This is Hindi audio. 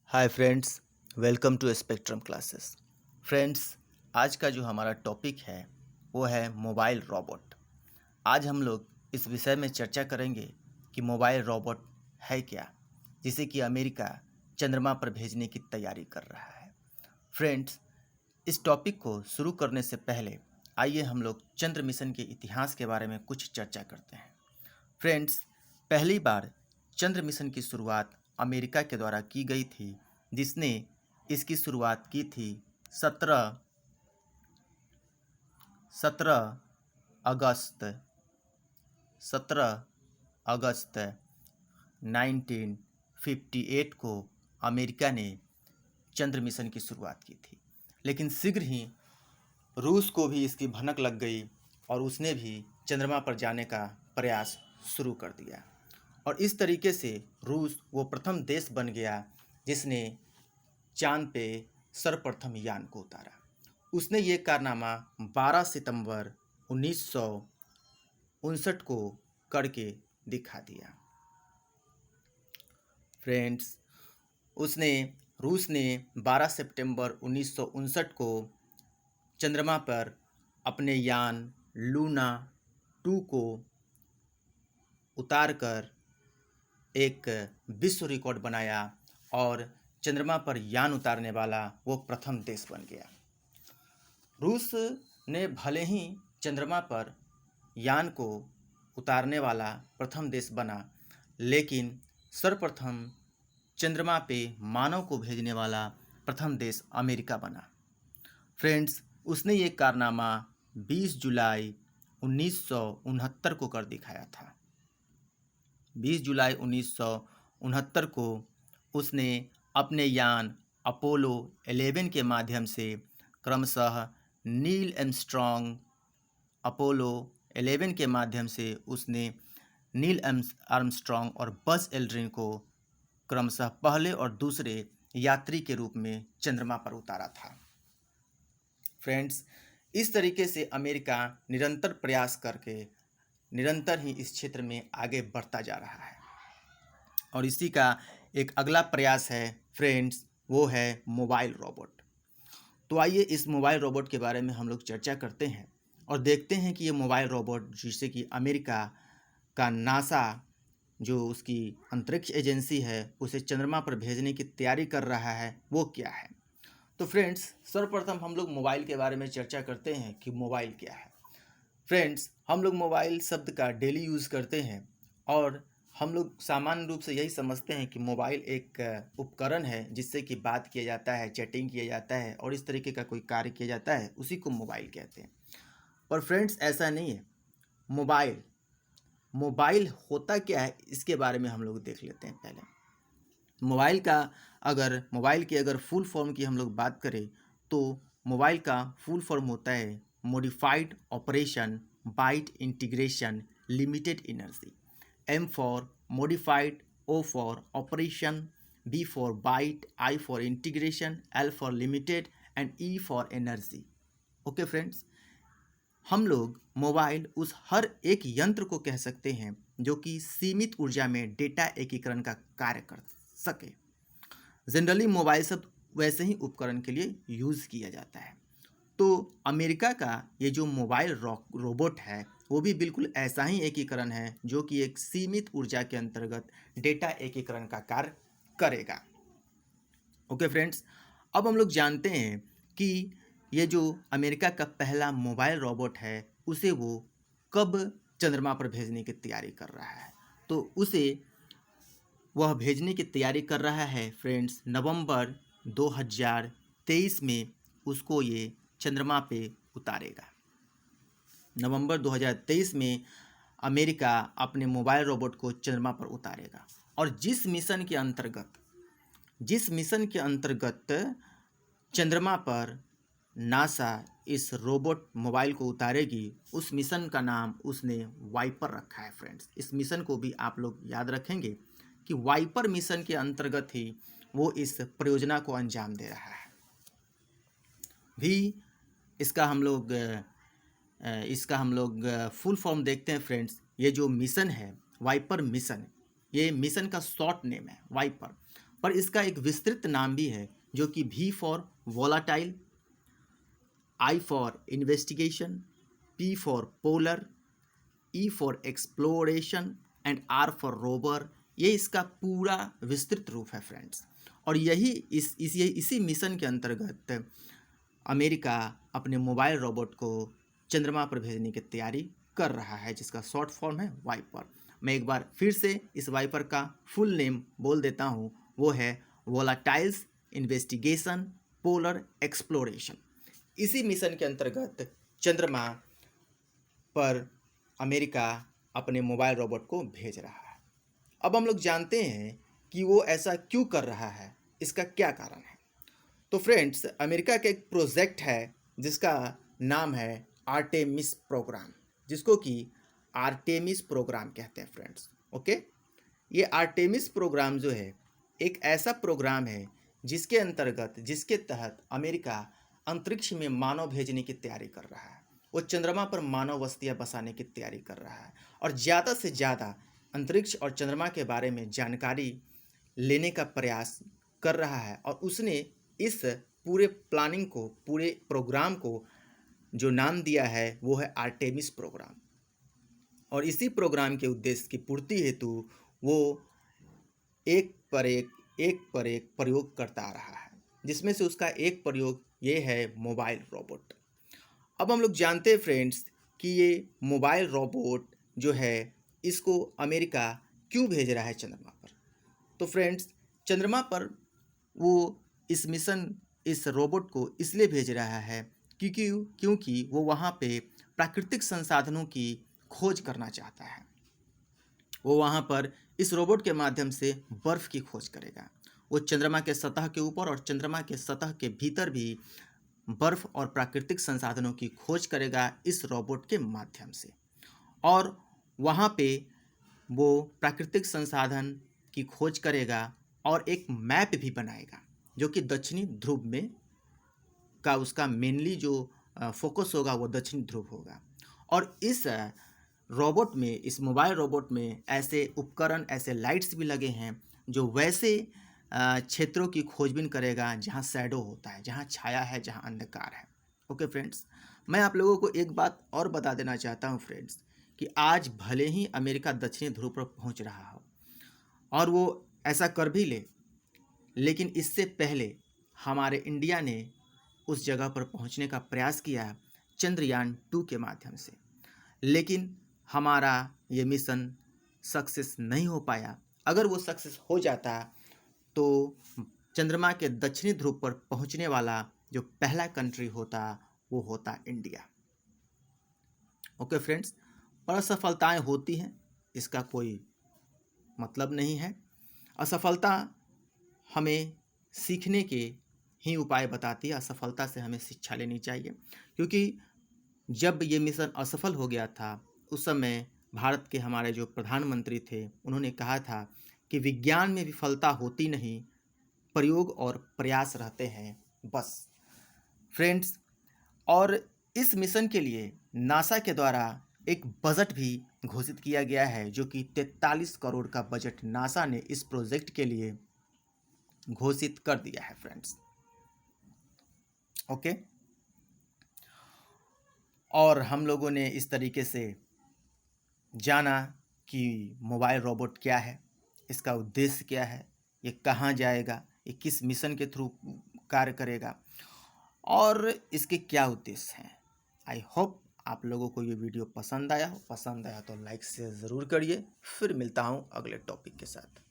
Hi friends, welcome to Spectrum Classes. Friends, आज का जो हमारा टॉपिक है वो है मोबाइल रोबोट। आज हम लोग इस विषय में चर्चा करेंगे कि मोबाइल रोबोट है क्या, जिसे कि अमेरिका चंद्रमा पर भेजने की तैयारी कर रहा है। फ्रेंड्स, इस टॉपिक को शुरू करने से पहले आइए हम लोग चंद्र मिशन के इतिहास के बारे में कुछ चर्चा करते हैं। फ्रेंड्स, पहली बार चंद्र मिशन की शुरुआत अमेरिका के द्वारा की गई थी, जिसने इसकी शुरुआत की थी 17 17 अगस्त 17 अगस्त 1958 को अमेरिका ने चंद्र मिशन की शुरुआत की थी। लेकिन शीघ्र ही रूस को भी इसकी भनक लग गई और उसने भी चंद्रमा पर जाने का प्रयास शुरू कर दिया। और इस तरीके से रूस वो प्रथम देश बन गया जिसने चांद पे सर्वप्रथम यान को उतारा। उसने ये कारनामा 12 सितंबर 1959 को करके दिखा दिया। फ्रेंड्स, उसने रूस ने 12 सितंबर 1959 को चंद्रमा पर अपने यान लूना 2 को उतारकर एक विश्व रिकॉर्ड बनाया और चंद्रमा पर यान उतारने वाला वो प्रथम देश बन गया। रूस ने भले ही चंद्रमा पर यान को उतारने वाला प्रथम देश बना, लेकिन सर्वप्रथम चंद्रमा पे मानव को भेजने वाला प्रथम देश अमेरिका बना। फ्रेंड्स, उसने ये कारनामा 20 जुलाई 1969 को कर दिखाया था। 20 जुलाई 1969 को उसने अपने यान अपोलो 11 के माध्यम से क्रमशः नील आर्मस्ट्रॉन्ग अपोलो 11 के माध्यम से उसने नील आर्मस्ट्रॉन्ग और बज़ एल्ड्रिन को क्रमशः पहले और दूसरे यात्री के रूप में चंद्रमा पर उतारा था। फ्रेंड्स, इस तरीके से अमेरिका निरंतर प्रयास करके निरंतर ही इस क्षेत्र में आगे बढ़ता जा रहा है। और इसी का एक अगला प्रयास है फ्रेंड्स, वो है मोबाइल रोबोट। तो आइए इस मोबाइल रोबोट के बारे में हम लोग चर्चा करते हैं और देखते हैं कि ये मोबाइल रोबोट, जिसे कि अमेरिका का नासा जो उसकी अंतरिक्ष एजेंसी है उसे चंद्रमा पर भेजने की तैयारी कर रहा है, वो क्या है। तो फ्रेंड्स, सर्वप्रथम हम लोग मोबाइल के बारे में चर्चा करते हैं कि मोबाइल क्या है। फ्रेंड्स, हम लोग मोबाइल शब्द का डेली यूज़ करते हैं और हम लोग सामान्य रूप से यही समझते हैं कि मोबाइल एक उपकरण है जिससे कि बात किया जाता है, चैटिंग किया जाता है और इस तरीके का कोई कार्य किया जाता है, उसी को मोबाइल कहते हैं। पर फ्रेंड्स, ऐसा नहीं है। मोबाइल मोबाइल होता क्या है, इसके बारे में हम लोग देख लेते हैं पहले। मोबाइल की अगर फुल फॉर्म की हम लोग बात करें तो मोबाइल का फुल फॉर्म होता है modified operation byte integration limited energy. M for modified, O for operation, B for byte, I for integration, L for limited and E for energy. Okay friends, हम लोग मोबाइल उस हर एक यंत्र को कह सकते हैं जो कि सीमित ऊर्जा में डेटा एकीकरण का कार्य कर सके। जनरली मोबाइल शब्द वैसे ही उपकरण के लिए यूज़ किया जाता है। तो अमेरिका का ये जो मोबाइल रोबोट है वो भी बिल्कुल ऐसा ही एकीकरण है जो कि एक सीमित ऊर्जा के अंतर्गत डेटा एकीकरण का कार्य करेगा। ओके फ्रेंड्स, अब हम लोग जानते हैं कि ये जो अमेरिका का पहला मोबाइल रोबोट है उसे वो कब चंद्रमा पर भेजने की तैयारी कर रहा है। तो उसे वह भेजने की तैयारी कर रहा है फ्रेंड्स, नवंबर 2023 में उसको ये चंद्रमा पे उतारेगा। नवंबर 2023 में अमेरिका अपने मोबाइल रोबोट को चंद्रमा पर उतारेगा। और जिस मिशन के अंतर्गत चंद्रमा पर नासा इस रोबोट मोबाइल को उतारेगी, उस मिशन का नाम उसने वाइपर रखा है। फ्रेंड्स, इस मिशन को भी आप लोग याद रखेंगे कि वाइपर मिशन के अंतर्गत ही वो इस परियोजना को अंजाम दे रहा है। भी इसका हम लोग फुल फॉर्म देखते हैं फ्रेंड्स। ये जो मिशन है वाइपर मिशन, ये मिशन का शॉर्ट नेम है वाइपर। पर इसका एक विस्तृत नाम भी है जो कि V for volatile, I for investigation, P for polar, E for exploration and R for rover. ये इसका पूरा विस्तृत रूप है फ्रेंड्स। और यही इसी मिशन के अंतर्गत अमेरिका अपने मोबाइल रोबोट को चंद्रमा पर भेजने की तैयारी कर रहा है, जिसका शॉर्ट फॉर्म है वाइपर। मैं एक बार फिर से इस वाइपर का फुल नेम बोल देता हूँ, वो है वोलाटाइल्स इन्वेस्टिगेशन पोलर एक्सप्लोरेशन। इसी मिशन के अंतर्गत चंद्रमा पर अमेरिका अपने मोबाइल रोबोट को भेज रहा है। अब हम लोग जानते हैं कि वो ऐसा क्यों कर रहा है, इसका क्या कारण है। तो फ्रेंड्स, अमेरिका का एक प्रोजेक्ट है जिसका नाम है आर्टेमिस प्रोग्राम, जिसको कि आर्टेमिस प्रोग्राम कहते हैं फ्रेंड्स। ओके, ये आर्टेमिस प्रोग्राम जो है एक ऐसा प्रोग्राम है जिसके तहत अमेरिका अंतरिक्ष में मानव भेजने की तैयारी कर रहा है। वो चंद्रमा पर मानव बस्तियां बसाने की तैयारी कर रहा है और ज़्यादा से ज़्यादा अंतरिक्ष और चंद्रमा के बारे में जानकारी लेने का प्रयास कर रहा है। और उसने इस पूरे प्लानिंग को, पूरे प्रोग्राम को जो नाम दिया है वो है आर्टेमिस प्रोग्राम। और इसी प्रोग्राम के उद्देश्य की पूर्ति हेतु वो एक पर एक प्रयोग करता आ रहा है, जिसमें से उसका एक प्रयोग ये है मोबाइल रोबोट। अब हम लोग जानते हैं फ्रेंड्स कि ये मोबाइल रोबोट जो है इसको अमेरिका क्यों भेज रहा है चंद्रमा पर। तो फ्रेंड्स, चंद्रमा पर वो इस रोबोट को इसलिए भेज रहा है क्योंकि वो वहाँ पे प्राकृतिक संसाधनों की खोज करना चाहता है। वो वहाँ पर इस रोबोट के माध्यम से बर्फ़ की खोज करेगा। वो चंद्रमा के सतह के ऊपर और चंद्रमा के सतह के भीतर भी बर्फ़ और प्राकृतिक संसाधनों की खोज करेगा इस रोबोट के माध्यम से। और वहाँ पे वो प्राकृतिक संसाधन की खोज करेगा और एक मैप भी बनाएगा जो कि दक्षिणी ध्रुव में का उसका मेनली जो फोकस होगा वो दक्षिणी ध्रुव होगा। और इस रोबोट में, इस मोबाइल रोबोट में ऐसे उपकरण, ऐसे लाइट्स भी लगे हैं जो वैसे क्षेत्रों की खोजबीन करेगा जहाँ शैडो होता है, जहाँ छाया है, जहाँ अंधकार है। ओके फ्रेंड्स, मैं आप लोगों को एक बात और बता देना चाहता हूँ फ्रेंड्स कि आज भले ही अमेरिका दक्षिणी ध्रुव पर पहुँच रहा हो और वो ऐसा कर भी ले, लेकिन इससे पहले हमारे इंडिया ने उस जगह पर पहुंचने का प्रयास किया चंद्रयान 2 के माध्यम से, लेकिन हमारा ये मिशन सक्सेस नहीं हो पाया। अगर वो सक्सेस हो जाता तो चंद्रमा के दक्षिणी ध्रुव पर पहुंचने वाला जो पहला कंट्री होता वो होता इंडिया। ओके फ्रेंड्स, पर असफलताएं होती हैं, इसका कोई मतलब नहीं है। असफलता हमें सीखने के ही उपाय बताती है। असफलता से हमें शिक्षा लेनी चाहिए, क्योंकि जब ये मिशन असफल हो गया था उस समय भारत के हमारे जो प्रधानमंत्री थे उन्होंने कहा था कि विज्ञान में विफलता होती नहीं, प्रयोग और प्रयास रहते हैं बस। फ्रेंड्स, और इस मिशन के लिए नासा के द्वारा एक बजट भी घोषित किया गया है जो कि 43 करोड़ का बजट नासा ने इस प्रोजेक्ट के लिए घोषित कर दिया है फ्रेंड्स। ओके, और हम लोगों ने इस तरीके से जाना कि मोबाइल रोबोट क्या है, इसका उद्देश्य क्या है, ये कहाँ जाएगा, ये किस मिशन के थ्रू कार्य करेगा और इसके क्या उद्देश्य हैं। आई होप आप लोगों को ये वीडियो पसंद आया हो। पसंद आया तो लाइक शेयर ज़रूर करिए। फिर मिलता हूँ अगले टॉपिक के साथ।